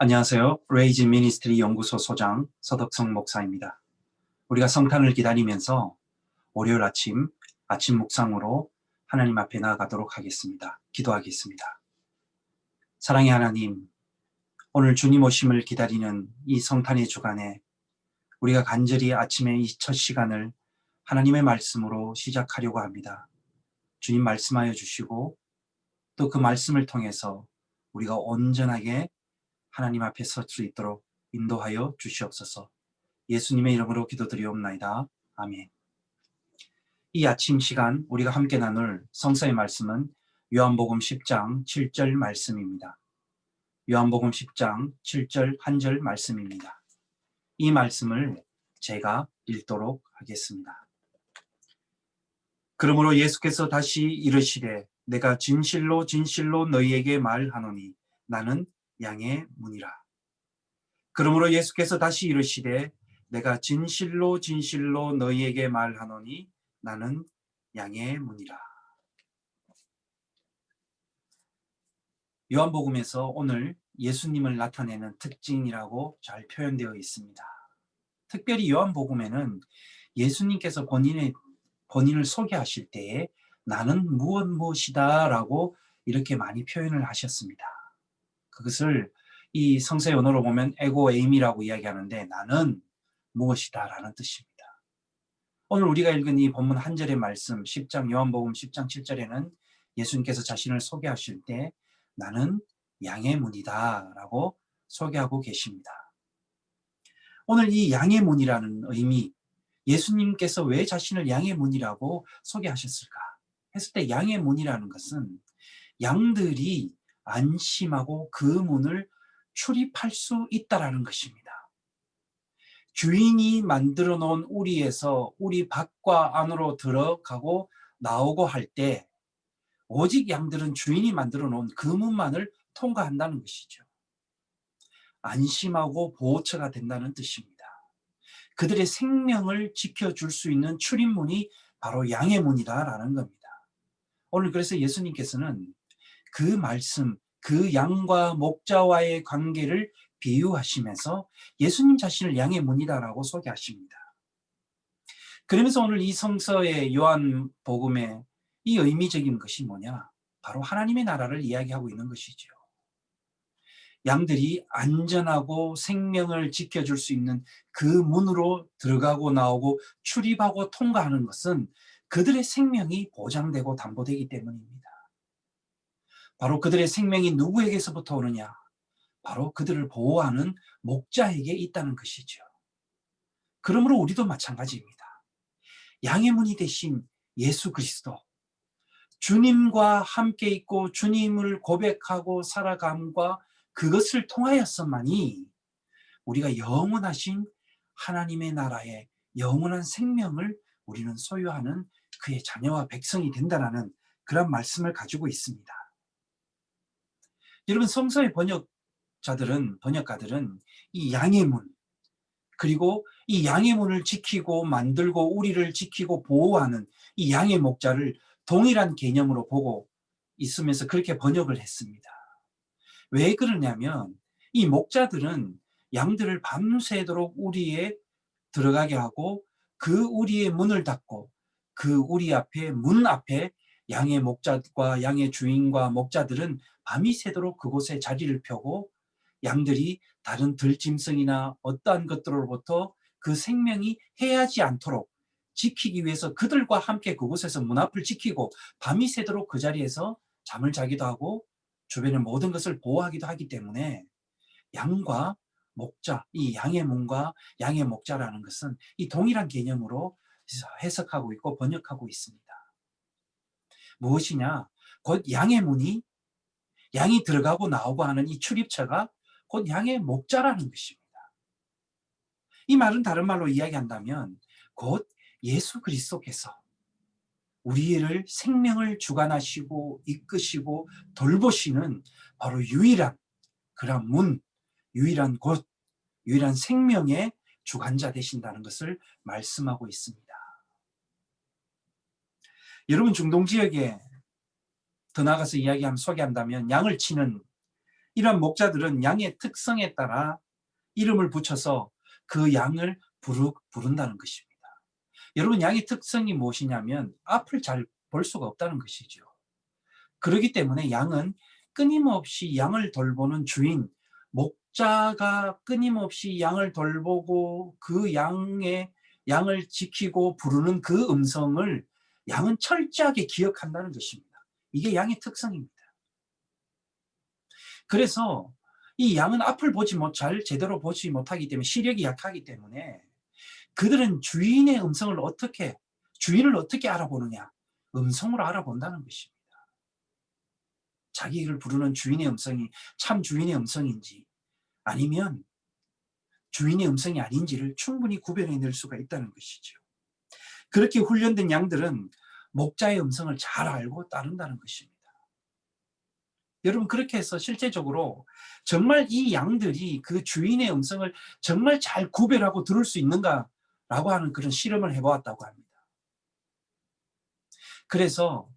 안녕하세요. 레이지 미니스트리 연구소 소장 서덕성 목사입니다. 우리가 성탄을 기다리면서 월요일 아침 묵상으로 하나님 앞에 나아가도록 하겠습니다. 기도하겠습니다. 사랑의 하나님, 오늘 주님 오심을 기다리는 이 성탄의 주간에 우리가 간절히 아침에 이 첫 시간을 하나님의 말씀으로 시작하려고 합니다. 주님 말씀하여 주시고 또 그 말씀을 통해서 우리가 온전하게 하나님 앞에 설 수 있도록 인도하여 주시옵소서. 예수님의 이름으로 기도드리옵나이다. 아멘. 이 아침 시간 우리가 함께 나눌 성서의 말씀은 요한복음 10장 7절 말씀입니다. 요한복음 10장 7절 한 절 말씀입니다. 이 말씀을 제가 읽도록 하겠습니다. 그러므로 예수께서 다시 이르시되 내가 진실로 진실로 너희에게 말하노니 나는 양의 문이라. 그러므로 예수께서 다시 이르시되 내가 진실로 진실로 너희에게 말하노니 나는 양의 문이라. 요한복음에서 오늘 예수님을 나타내는 특징이라고 잘 표현되어 있습니다. 특별히 요한복음에는 예수님께서 본인을 소개하실 때에 나는 무엇이다 라고 이렇게 많이 표현을 하셨습니다. 그것을 이 성서의 언어로 보면 에고 에임이라고 이야기하는데 나는 무엇이다 라는 뜻입니다. 오늘 우리가 읽은 이 본문 한 절의 말씀 요한복음 10장 7절에는 예수님께서 자신을 소개하실 때 나는 양의 문이다 라고 소개하고 계십니다. 오늘 이 양의 문이라는 의미, 예수님께서 왜 자신을 양의 문이라고 소개하셨을까 했을 때 양의 문이라는 것은 양들이 안심하고 그 문을 출입할 수 있다라는 것입니다. 주인이 만들어 놓은 우리에서 우리 밖과 안으로 들어가고 나오고 할 때 오직 양들은 주인이 만들어 놓은 그 문만을 통과한다는 것이죠. 안심하고 보호처가 된다는 뜻입니다. 그들의 생명을 지켜줄 수 있는 출입문이 바로 양의 문이다라는 겁니다. 오늘 그래서 예수님께서는 그 말씀, 그 양과 목자와의 관계를 비유하시면서 예수님 자신을 양의 문이다라고 소개하십니다. 그러면서 오늘 이 성서의 요한복음의 이 의미적인 것이 뭐냐? 바로 하나님의 나라를 이야기하고 있는 것이죠. 양들이 안전하고 생명을 지켜줄 수 있는 그 문으로 들어가고 나오고 출입하고 통과하는 것은 그들의 생명이 보장되고 담보되기 때문입니다. 바로 그들의 생명이 누구에게서부터 오느냐? 바로 그들을 보호하는 목자에게 있다는 것이죠. 그러므로 우리도 마찬가지입니다. 양의 문이 되신 예수 그리스도, 주님과 함께 있고 주님을 고백하고 살아감과 그것을 통하여서만이 우리가 영원하신 하나님의 나라의 영원한 생명을 우리는 소유하는 그의 자녀와 백성이 된다는 그런 말씀을 가지고 있습니다. 여러분, 성서의 번역가들은 이 양의 문, 그리고 이 양의 문을 지키고 만들고 우리를 지키고 보호하는 이 양의 목자를 동일한 개념으로 보고 있으면서 그렇게 번역을 했습니다. 왜 그러냐면 이 목자들은 양들을 밤새도록 우리에 들어가게 하고 그 우리의 문을 닫고 그 우리 앞에 문 앞에 양의 목자과 양의 주인과 목자들은 밤이 새도록 그곳에 자리를 펴고 양들이 다른 들짐승이나 어떠한 것들로부터 그 생명이 해하지 않도록 지키기 위해서 그들과 함께 그곳에서 문 앞을 지키고 밤이 새도록 그 자리에서 잠을 자기도 하고 주변의 모든 것을 보호하기도 하기 때문에 양과 목자, 이 양의 문과 양의 목자라는 것은 이 동일한 개념으로 해석하고 있고 번역하고 있습니다. 무엇이냐? 곧 양의 문이 양이 들어가고 나오고 하는 이 출입처가 곧 양의 목자라는 것입니다. 이 말은 다른 말로 이야기한다면 곧 예수 그리스도께서 우리를 생명을 주관하시고 이끄시고 돌보시는 바로 유일한 그런 문, 유일한 곳, 유일한 생명의 주관자 되신다는 것을 말씀하고 있습니다. 여러분, 중동 지역에 더 나아가서 소개한다면 양을 치는 이러한 목자들은 양의 특성에 따라 이름을 붙여서 그 양을 부른다는 것입니다. 여러분, 양의 특성이 무엇이냐면 앞을 잘 볼 수가 없다는 것이죠. 그렇기 때문에 양은 끊임없이 양을 돌보는 주인, 목자가 끊임없이 양을 돌보고 그 양을 지키고 부르는 그 음성을 양은 철저하게 기억한다는 것입니다. 이게 양의 특성입니다. 그래서 이 양은 앞을 잘 제대로 보지 못하기 때문에, 시력이 약하기 때문에 그들은 주인의 주인을 어떻게 알아보느냐? 음성으로 알아본다는 것입니다. 자기를 부르는 주인의 음성이 참 주인의 음성인지 아니면 주인의 음성이 아닌지를 충분히 구별해낼 수가 있다는 것이죠. 그렇게 훈련된 양들은 목자의 음성을 잘 알고 따른다는 것입니다. 여러분, 그렇게 해서 실제적으로 정말 이 양들이 그 주인의 음성을 정말 잘 구별하고 들을 수 있는가라고 하는 그런 실험을 해보았다고 합니다. 그래서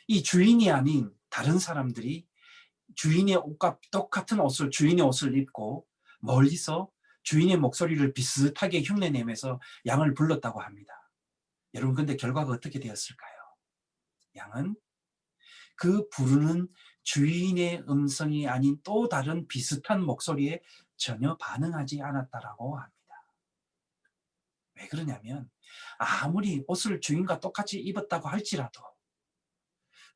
이 주인이 아닌 다른 사람들이 주인의 옷과 똑같은 주인의 옷을 입고 멀리서 주인의 목소리를 비슷하게 흉내내면서 양을 불렀다고 합니다. 여러분, 근데 결과가 어떻게 되었을까요? 양은 그 부르는 주인의 음성이 아닌 또 다른 비슷한 목소리에 전혀 반응하지 않았다라고 합니다. 왜 그러냐면 아무리 옷을 주인과 똑같이 입었다고 할지라도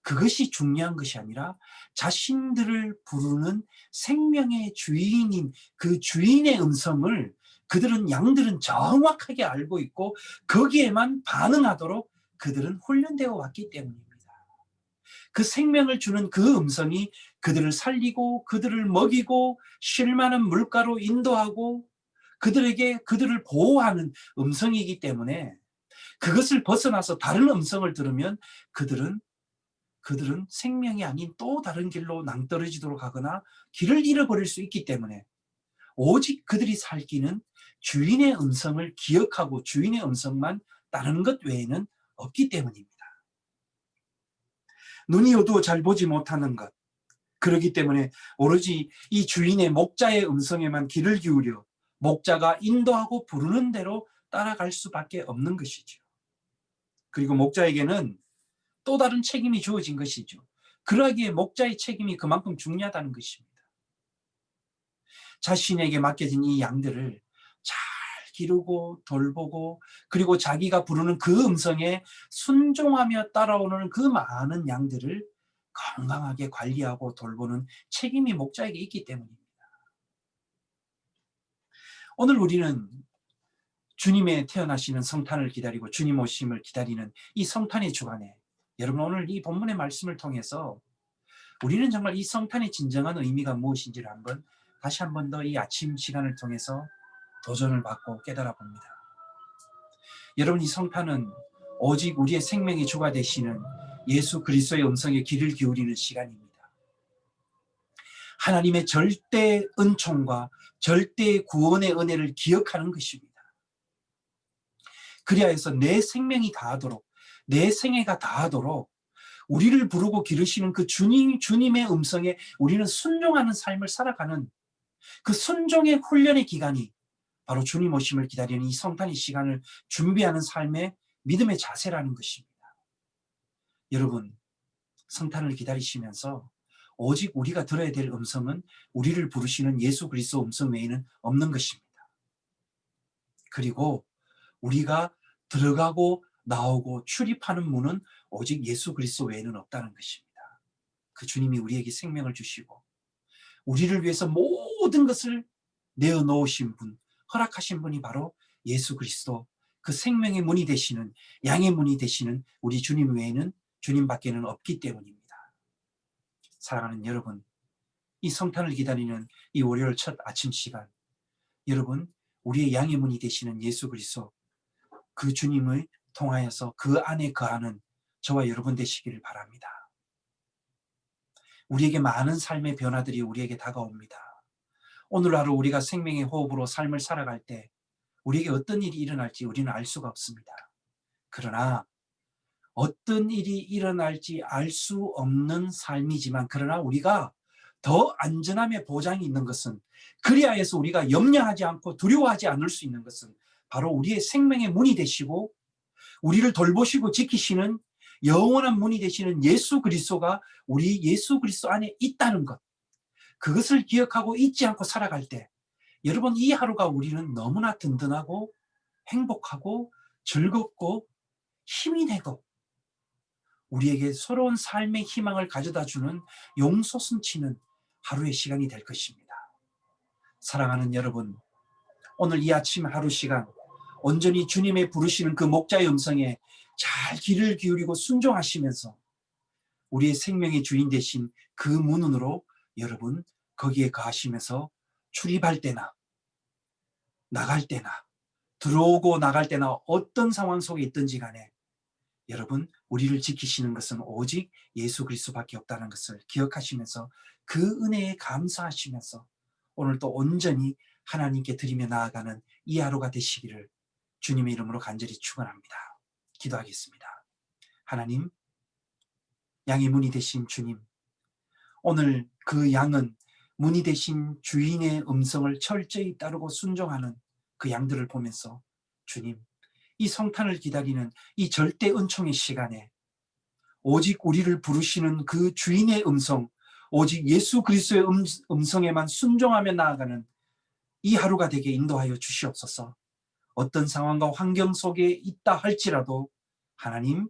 그것이 중요한 것이 아니라 자신들을 부르는 생명의 주인인 그 주인의 음성을 양들은 정확하게 알고 있고 거기에만 반응하도록 그들은 훈련되어 왔기 때문입니다. 그 생명을 주는 그 음성이 그들을 살리고 그들을 먹이고 쉴 만한 물가로 인도하고 그들을 보호하는 음성이기 때문에 그것을 벗어나서 다른 음성을 들으면 그들은 생명이 아닌 또 다른 길로 낭떠러지도록 하거나 길을 잃어버릴 수 있기 때문에 오직 그들이 살기는 주인의 음성을 기억하고 주인의 음성만 따르는 것 외에는 없기 때문입니다. 눈이 어두워 잘 보지 못하는 것, 그렇기 때문에 오로지 이 주인의 목자의 음성에만 귀를 기울여 목자가 인도하고 부르는 대로 따라갈 수밖에 없는 것이죠. 그리고 목자에게는 또 다른 책임이 주어진 것이죠. 그러기에 목자의 책임이 그만큼 중요하다는 것입니다. 자신에게 맡겨진 이 양들을 잘 기르고 돌보고 그리고 자기가 부르는 그 음성에 순종하며 따라오는 그 많은 양들을 건강하게 관리하고 돌보는 책임이 목자에게 있기 때문입니다. 오늘 우리는 주님의 태어나시는 성탄을 기다리고 주님 오심을 기다리는 이 성탄의 주간에 여러분, 오늘 이 본문의 말씀을 통해서 우리는 정말 이 성탄의 진정한 의미가 무엇인지를 다시 한 번 더 이 아침 시간을 통해서 도전을 받고 깨달아 봅니다. 여러분, 이 성탄은 오직 우리의 생명의 주가 되시는 예수 그리스도의 음성에 귀를 기울이는 시간입니다. 하나님의 절대 은총과 절대 구원의 은혜를 기억하는 것입니다. 그리하여서 내 생명이 다하도록, 내 생애가 다하도록 우리를 부르고 기르시는 그 주님의 음성에 우리는 순종하는 삶을 살아가는 그 순종의 훈련의 기간이 바로 주님 오심을 기다리는 이 성탄의 시간을 준비하는 삶의 믿음의 자세라는 것입니다. 여러분, 성탄을 기다리시면서 오직 우리가 들어야 될 음성은 우리를 부르시는 예수 그리스도 음성 외에는 없는 것입니다. 그리고 우리가 들어가고 나오고 출입하는 문은 오직 예수 그리스도 외에는 없다는 것입니다. 그 주님이 우리에게 생명을 주시고 우리를 위해서 모든 것을 내어놓으신 분, 허락하신 분이 바로 예수 그리스도, 그 생명의 문이 되시는, 양의 문이 되시는 우리 주님 외에는, 주님밖에는 없기 때문입니다. 사랑하는 여러분, 이 성탄을 기다리는 이 월요일 첫 아침 시간, 여러분, 우리의 양의 문이 되시는 예수 그리스도, 그 주님을 통하여서 그 안에 거하는 저와 여러분 되시기를 바랍니다. 우리에게 많은 삶의 변화들이 우리에게 다가옵니다. 오늘 하루 우리가 생명의 호흡으로 삶을 살아갈 때 우리에게 어떤 일이 일어날지 우리는 알 수가 없습니다. 그러나 어떤 일이 일어날지 알 수 없는 삶이지만 그러나 우리가 더 안전함의 보장이 있는 것은, 그리하여서 우리가 염려하지 않고 두려워하지 않을 수 있는 것은 바로 우리의 생명의 문이 되시고 우리를 돌보시고 지키시는 영원한 문이 되시는 예수 그리스도가 우리 예수 그리스도 안에 있다는 것, 그것을 기억하고 잊지 않고 살아갈 때 여러분, 이 하루가 우리는 너무나 든든하고 행복하고 즐겁고 힘이 되고 우리에게 새로운 삶의 희망을 가져다주는 용솟음치는 하루의 시간이 될 것입니다. 사랑하는 여러분, 오늘 이 아침 하루 시간 온전히 주님의 부르시는 그 목자의 음성에 잘 귀를 기울이고 순종하시면서 우리의 생명의 주인 되신 그 문으로 여러분 거기에 거하시면서 출입할 때나 나갈 때나 들어오고 나갈 때나 어떤 상황 속에 있든지 간에 여러분, 우리를 지키시는 것은 오직 예수 그리스도밖에 없다는 것을 기억하시면서 그 은혜에 감사하시면서 오늘 또 온전히 하나님께 드리며 나아가는 이 하루가 되시기를 주님의 이름으로 간절히 축원합니다. 기도하겠습니다. 하나님, 양의 문이 되신 주님, 오늘 그 양은 문이 되신 주인의 음성을 철저히 따르고 순종하는 그 양들을 보면서 주님, 이 성탄을 기다리는 이 절대 은총의 시간에 오직 우리를 부르시는 그 주인의 음성, 오직 예수 그리스도의 음성에만 순종하며 나아가는 이 하루가 되게 인도하여 주시옵소서. 어떤 상황과 환경 속에 있다 할지라도 하나님,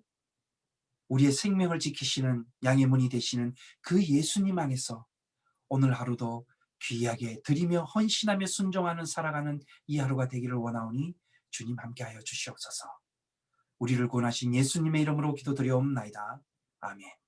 우리의 생명을 지키시는 양의 문이 되시는 그 예수님 안에서 오늘 하루도 귀하게 드리며 헌신하며 순종하는 살아가는 이 하루가 되기를 원하오니 주님 함께하여 주시옵소서. 우리를 구원하신 예수님의 이름으로 기도드리옵나이다. 아멘.